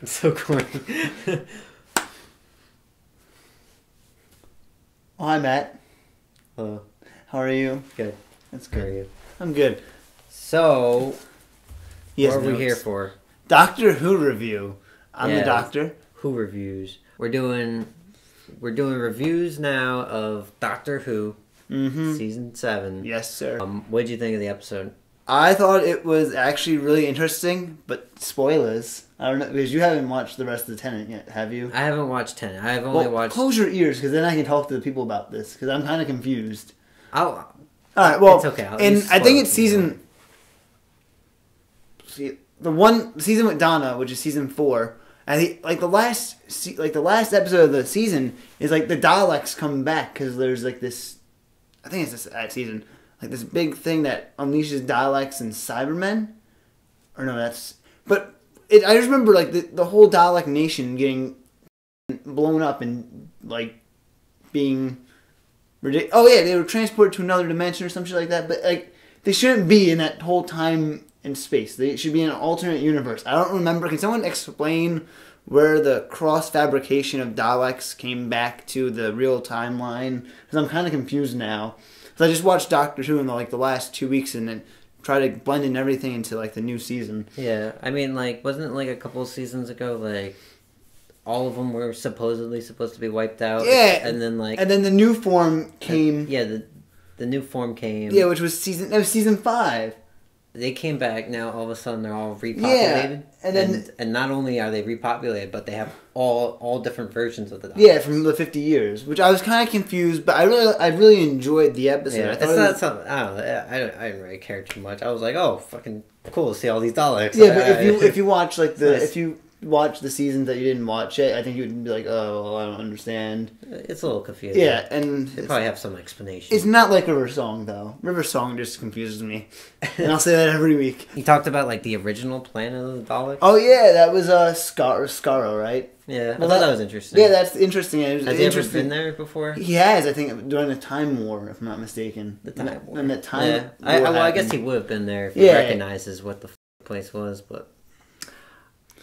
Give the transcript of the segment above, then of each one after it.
It's so corny. Oh, hi, Matt. Hello. How are you? Good. That's How are good. you? I'm good. So, Yes, what are we here for? Doctor Who review. I'm the Yeah. doctor. Who reviews? We're doing reviews now of Doctor Who, season 7. Yes, sir. What did you think of the episode? I thought it was actually really interesting, but spoilers. I don't know, because you haven't watched the rest of the Tenant yet, have you? I haven't watched 10. I've only watched. Close your ears, because then I can talk to the people about this, because I'm kind of confused. All Alright, well, it's okay. and I think it's season... See, the season with Donna, which is season 4, I think, like, the last episode of the season is, like, the Daleks come back, because there's, like, this... I think it's that season... Like this big thing that unleashes Daleks and Cybermen, or no, that's. But I just remember like the whole Dalek nation getting blown up and like being ridiculous. Oh yeah, they were transported to another dimension or some shit like that. But like they shouldn't be in that whole time and space. They should be in an alternate universe. I don't remember. Can someone explain where the cross fabrication of Daleks came back to the real timeline? Because I'm kind of confused now. So I just watched Doctor Who in the last 2 weeks and then try to blend in everything into like the new season. Yeah, I mean, like, wasn't it like a couple of seasons ago, like, all of them were supposedly supposed to be wiped out? Yeah, and then the new form came. Yeah, the new form came. Yeah, which was season 5. They came back. Now all of a sudden they're all repopulated. Yeah, and not only are they repopulated, but they have all different versions of the Daleks. Yeah, from the 50 years, which I was kind of confused, but I really enjoyed the episode. Yeah, I thought it's not something. I don't know. I didn't really care too much. I was like, oh, fucking cool to see all these Daleks. Yeah, but if you watch if you watch the seasons that you didn't watch it, I think you would be like, oh, well, I don't understand. It's a little confusing. Yeah, and they probably have some explanation. It's not like River Song though. River Song just confuses me, and I'll say that every week. You talked about like the original planet of the Daleks. Oh yeah, that was Skaro, right? Yeah, I thought that was interesting. Yeah, that's interesting. Has he ever been there before? He has, I think, during the Time War, if I'm not mistaken. The Time War. When the Time War War I guess he would have been there if he recognizes what the place was, but...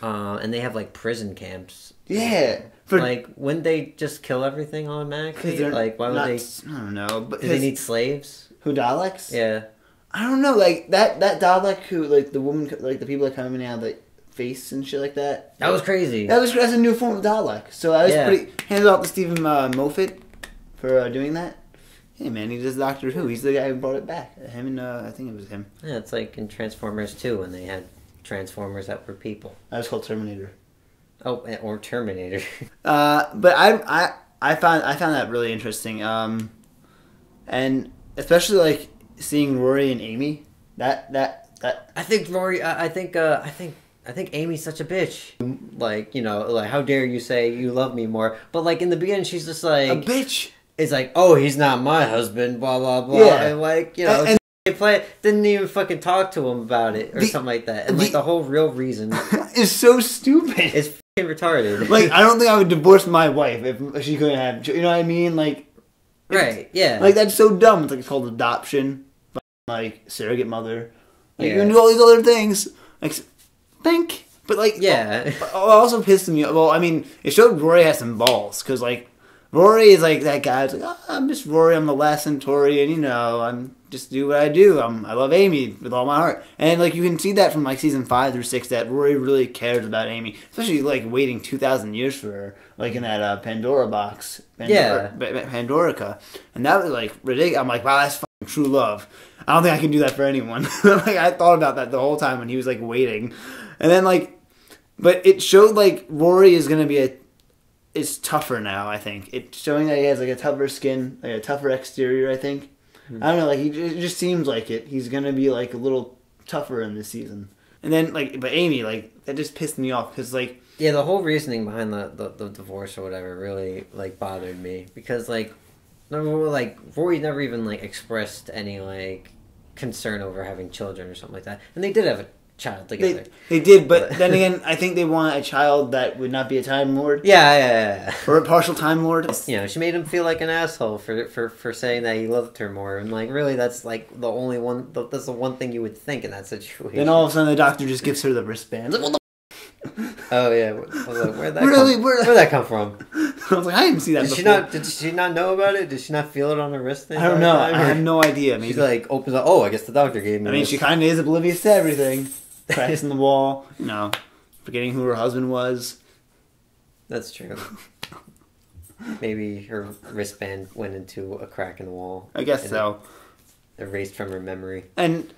and they have, like, prison camps. Yeah. Like, wouldn't they just kill everything automatically? Like, why would they... I don't know. But do they need slaves? Who, Daleks? Yeah. I don't know. Like, that Dalek who, like, the woman, like, the people that come in and out of the face and shit like that. That was crazy. That's a new form of Dalek. So I was pretty... Hands off to Stephen Moffat for doing that. Hey, man, he does Doctor Who. He's the guy who brought it back. Him and, I think it was him. Yeah, it's like in Transformers 2 when they had Transformers that were people. That was called Terminator. Oh, or Terminator. But I found that really interesting. And especially like seeing Rory and Amy. That I think Rory. I think Amy's such a bitch. Like, you know, like, how dare you say you love me more? But like in the beginning, she's just like a bitch. It's like, oh, he's not my husband. Blah blah blah. Yeah. And like, you know. Didn't even fucking talk to him about it or something like that. And like the whole real reason is so stupid. It's fucking retarded. Like, I don't think I would divorce my wife if she couldn't have. You know what I mean? Like, right? Yeah. Like that's so dumb. It's called adoption, like surrogate mother. Like, yeah. You can do all these other things. Like, think, but like, yeah. It also pissed me off. Well, I mean, it showed Rory has some balls because like Rory is like that guy. It's like, oh, I'm just Rory. I'm the last Centaurian. You know, I'm just do what I do. I love Amy with all my heart. And like you can see that from like season 5 through 6 that Rory really cares about Amy, especially like waiting 2,000 years for her, like in that Pandora box, Pandorica, and that was like ridiculous. I'm like, wow, that's fucking true love. I don't think I can do that for anyone. Like I thought about that the whole time when he was like waiting, and then like, but it showed like Rory is gonna be is tougher now. I think it's showing that he has like a tougher skin, like a tougher exterior. I think. I don't know, like, it just seems like it. He's gonna be, like, a little tougher in this season. And then, like, but Amy, like, that just pissed me off, because, like... Yeah, the whole reasoning behind the divorce or whatever really, like, bothered me. Because, like, Rory never even, like, expressed any, like, concern over having children or something like that. And they did have child together. They did, but then again, I think they want a child that would not be a Time Lord. Yeah. Or a partial Time Lord. You know, she made him feel like an asshole for saying that he loved her more, and like really, that's like the only one. That's the one thing you would think in that situation. Then all of a sudden, the Doctor just gives her the wristband. Like, what the? Oh yeah, I was like, where'd that come from? I was like, I didn't see that before. Did she not know about it? Did she not feel it on her wrist? I don't know. I have no idea. Maybe she like opens up. Oh, I guess the doctor gave me. I mean, this. she kind of is oblivious to everything. Cracks in the wall. No, forgetting who her husband was. That's true. Maybe her wristband went into a crack in the wall. I guess so. Erased from her memory. And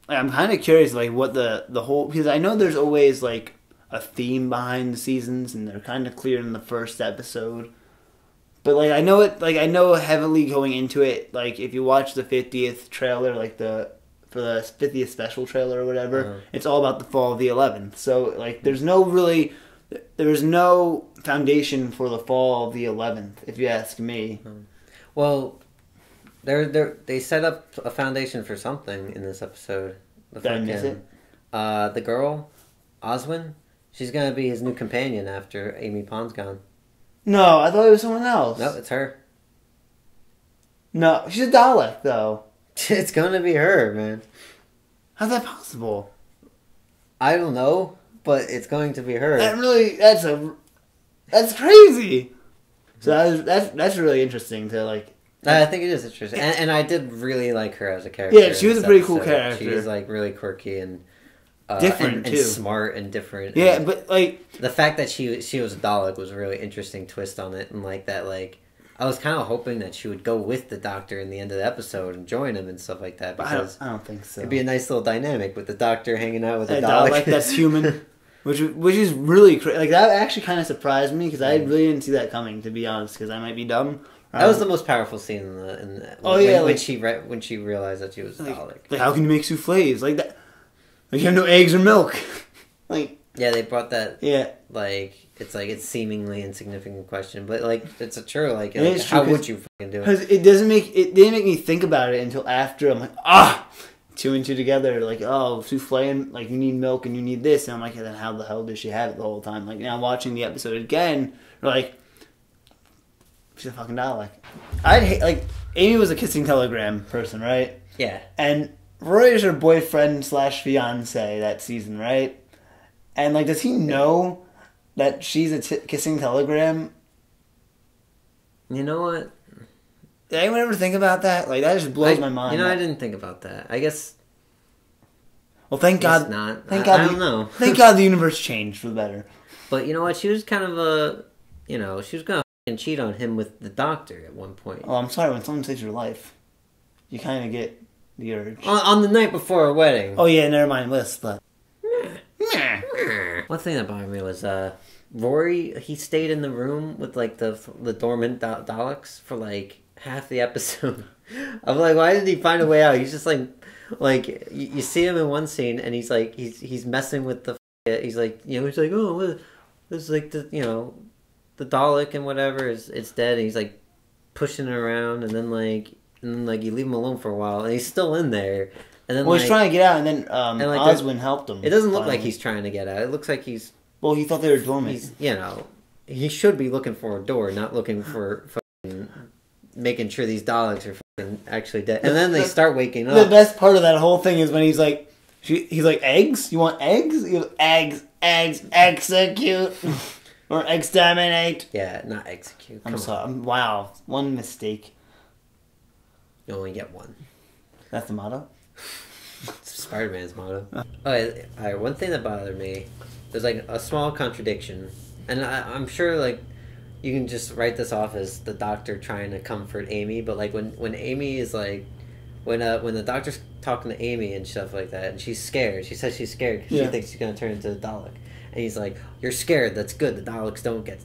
I'm kind of curious, like, what the whole, because I know there's always like a theme behind the seasons, and they're kind of clear in the first episode. But like I know heavily going into it. Like if you watch the 50th trailer, like for the 50th special trailer or whatever, it's all about the fall of the 11th. So like there's no foundation for the fall of the 11th, if you ask me. Well, they set up a foundation for something in this episode. Did I miss it? The girl, Oswin, she's gonna be his new companion after Amy Pond's gone. No, I thought it was someone else. No, it's her. No, she's a Dalek though. It's gonna be her, man. How's that possible? I don't know, but it's going to be her. That's crazy. So that's really interesting to like. I think it is interesting, and I did really like her as a character. Yeah, she was a pretty cool character. She was like really quirky and different and too, smart and different. Yeah, and but like the fact that she was a Dalek was a really interesting twist on it, and like that, like I was kind of hoping that she would go with the Doctor in the end of the episode and join him and stuff like that. Because I don't think so. It'd be a nice little dynamic with the Doctor hanging out with the Dalek. Dalek That's human. Which is really like that actually kind of surprised me because I really didn't see that coming, to be honest, because I might be dumb. That was the most powerful scene in the when she realized that she was a Dalek. Like how can you make souffles like that? Like you have no eggs or milk. Like yeah, they brought that. Yeah, like it's seemingly insignificant question, but like it's a true like true, how would you fucking do it? Because it didn't make me think about it until after I'm like two and two together, like, oh, souffle, and like you need milk and you need this, and I'm like, then how the hell does she have it the whole time? Like now watching the episode again, we're like, she's a fucking Dalek. I'd hate like Amy was a kissing telegram person, right? Yeah. And Roy is her boyfriend / fiance that season, right? And like, does he know that she's a kissing telegram? You know what? Did anyone ever think about that? Like, that just blows my mind. You know, I didn't think about that. I guess. Well, thank God. Not. Thank God. I don't know. Thank God the universe changed for the better. But you know what? She was kind of she was gonna cheat on him with the Doctor at one point. Oh, I'm sorry. When someone saves your life, you kind of get the urge. On the night before a wedding. Oh yeah, never mind. List, but. One thing that bothered me was Rory. He stayed in the room with like the dormant Daleks for like half the episode. I'm like, why did he find a way out? He's just like you see him in one scene, and he's like he's messing with the. He's like he's like oh this is like the the Dalek and whatever it's dead, and he's like pushing it around, and then you leave him alone for a while, and he's still in there. And then, he's trying to get out, and then Oswin helped him. It doesn't look like he's trying to get out. It looks like he's. Well, he thought they were dormant. He should be looking for a door, not looking for fucking making sure these Daleks are fucking actually dead. And then they start waking up. The best part of that whole thing is when he's like, eggs? You want eggs? He goes, eggs, execute. Or exterminate. Yeah, not execute. I'm sorry. Wow. One mistake. You only get one. That's the motto? It's Spider-Man's motto. Alright, one thing that bothered me, there's like a small contradiction, and I'm sure like you can just write this off as the Doctor trying to comfort Amy, but like when Amy is like when the Doctor's talking to Amy and stuff like that, and she's scared. She says she's scared because she thinks she's gonna turn into a Dalek, and he's like, "You're scared. That's good. The Daleks don't get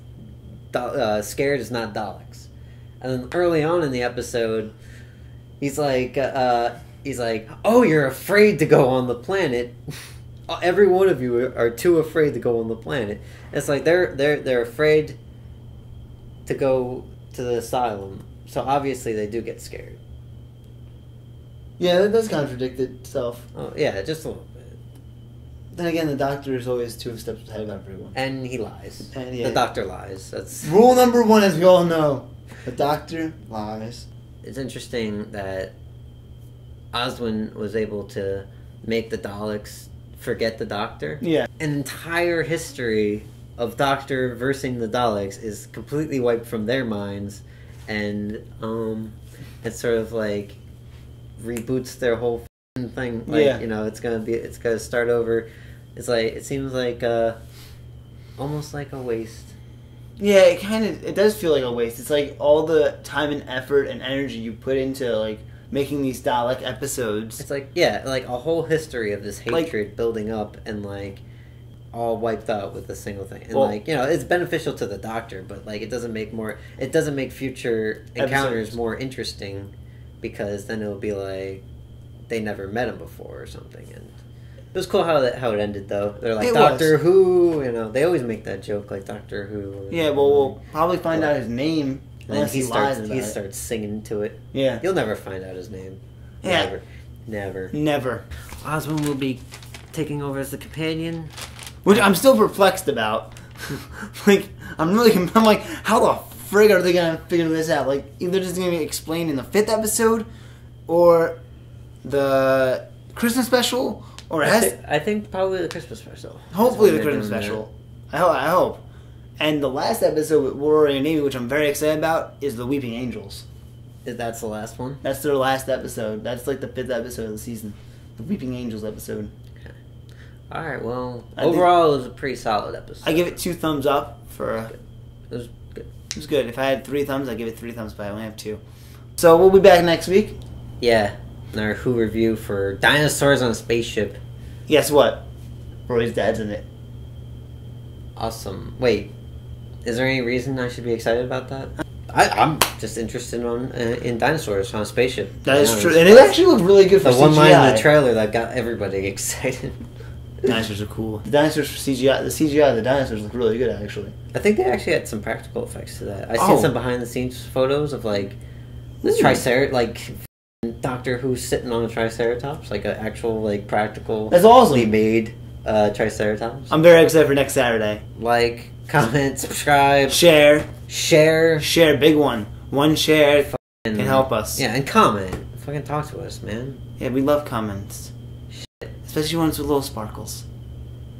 scared. Is not Daleks." And then early on in the episode, he's like. Oh, you're afraid to go on the planet. Every one of you are too afraid to go on the planet. It's like they're afraid to go to the asylum. So obviously they do get scared. Yeah, that does contradict itself. Oh yeah, just a little bit. Then again, the Doctor is always 2 steps ahead of everyone. And he lies. And, yeah. The Doctor lies. That's rule number 1, as we all know. The Doctor lies. It's interesting that Oswin was able to make the Daleks forget the Doctor. Yeah. An entire history of Doctor versing the Daleks is completely wiped from their minds, and it sort of like reboots their whole thing. Like, yeah. You know, it's gonna start over. It's like, it seems like almost like a waste. Yeah, it does feel like a waste. It's like all the time and effort and energy you put into like making these Dalek episodes. It's like, yeah, like a whole history of this hatred building up and like all wiped out with a single thing. And like, you know, it's beneficial to the Doctor, but like it doesn't make future encounters more interesting, because then it'll be like they never met him before or something. And it was cool how it ended, though. They're like, Doctor Who, you know, they always make that joke, like Doctor Who. Yeah, well, we'll probably find out his name. And then he starts singing to it. Yeah. You'll never find out his name. Yeah. Never. Oswin will be taking over as the companion. Which I'm still perplexed about. Like, I'm like, how the frig are they going to figure this out? Like, either just going to be explained in the 5th episode, or the Christmas special, or I think probably the Christmas special. Hopefully the Christmas special. I hope. And the last episode with Rory and Amy, which I'm very excited about, is the Weeping Angels. That's the last one? That's their last episode. That's like the 5th episode of the season. The Weeping Angels episode. Okay. Alright, well, overall it was a pretty solid episode. I give it 2 thumbs up for... It was good. It was good. If I had 3 thumbs, I'd give it 3 thumbs, but I only have 2. So we'll be back next week. Yeah. Our Who review for Dinosaurs on a Spaceship. Guess what? Roy's dad's in it. Awesome. Wait, is there any reason I should be excited about that? I'm just interested in dinosaurs on a spaceship. That is true. And it actually looked really good for CGI. The one line in the trailer that got everybody excited. Dinosaurs are cool. The dinosaurs for CGI, the CGI of the dinosaurs look really good, actually. I think they actually had some practical effects to that. I've seen some behind-the-scenes photos of, like, the Triceratops, like, Doctor Who's sitting on a Triceratops, like an actual, like, practical... That's awesome. ...made Triceratops. I'm very excited for next Saturday. Like, comment, subscribe. Share. Big one. One share can help us. Yeah, and comment. Fucking talk to us, man. Yeah, we love comments. Especially ones with little sparkles.